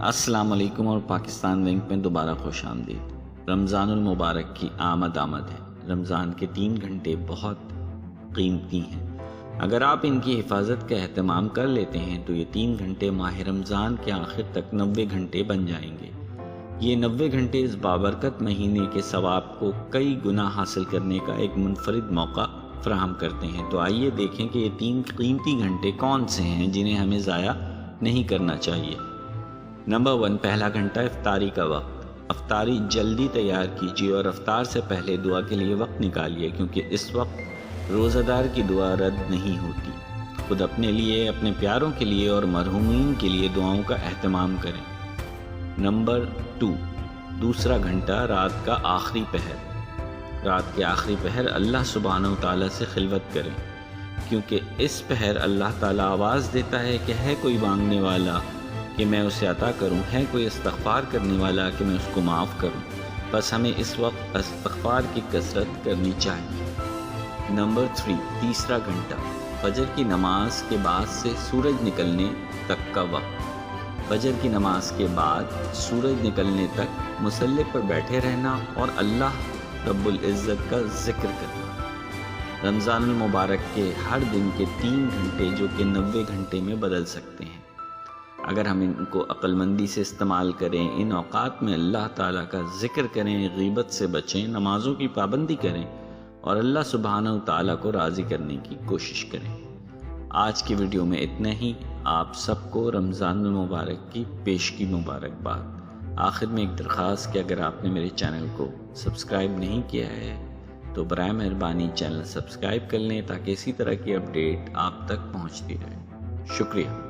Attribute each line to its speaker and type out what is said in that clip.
Speaker 1: السلام علیکم اور پاکستان لنک میں دوبارہ خوش آمدید۔ رمضان المبارک کی آمد ہے۔ رمضان کے 3 گھنٹے بہت قیمتی ہیں۔ اگر آپ ان کی حفاظت کا اہتمام کر لیتے ہیں تو یہ 3 گھنٹے ماہ رمضان کے آخر تک 90 گھنٹے بن جائیں گے۔ یہ 90 گھنٹے اس بابرکت مہینے کے ثواب کو کئی گنا حاصل کرنے کا ایک منفرد موقع فراہم کرتے ہیں۔ تو آئیے دیکھیں کہ یہ 3 قیمتی گھنٹے کون سے ہیں جنہیں ہمیں ضائع نہیں کرنا چاہیے۔ نمبر 1، پہلا گھنٹہ افطاری کا وقت۔ افطاری جلدی تیار کیجیے اور افطار سے پہلے دعا کے لیے وقت نکالیے، کیونکہ اس وقت روزہ دار کی دعا رد نہیں ہوتی۔ خود اپنے لیے، اپنے پیاروں کے لیے اور مرحومین کے لیے دعاؤں کا اہتمام کریں۔ نمبر 2، دوسرا گھنٹہ رات کا آخری پہر۔ رات کے آخری پہر اللہ سبحانہ و تعالیٰ سے خلوت کریں، کیونکہ اس پہر اللہ تعالیٰ آواز دیتا ہے کہ ہے کوئی مانگنے والا کہ میں اسے عطا کروں، ہے کوئی استغفار کرنے والا کہ میں اس کو معاف کروں۔ بس ہمیں اس وقت استغفار کی کثرت کرنی چاہیے۔ نمبر 3، تیسرا گھنٹہ فجر کی نماز کے بعد سے سورج نکلنے تک کا وقت۔ فجر کی نماز کے بعد سورج نکلنے تک مصلی پر بیٹھے رہنا اور اللہ رب العزت کا ذکر کرنا۔ رمضان المبارک کے ہر دن کے 3 گھنٹے جو کہ 90 گھنٹے میں بدل سکتے ہیں۔ اگر ہم ان کو عقل مندی سے استعمال کریں، ان اوقات میں اللہ تعالیٰ کا ذکر کریں، غیبت سے بچیں، نمازوں کی پابندی کریں اور اللہ سبحانہ و تعالیٰ کو راضی کرنے کی کوشش کریں۔ آج کی ویڈیو میں اتنا ہی۔ آپ سب کو رمضان المبارک کی پیشگی مبارکباد۔ آخر میں ایک درخواست کہ اگر آپ نے میرے چینل کو سبسکرائب نہیں کیا ہے تو برائے مہربانی چینل سبسکرائب کر لیں تاکہ اسی طرح کی اپڈیٹ آپ تک پہنچتی رہے۔ شکریہ۔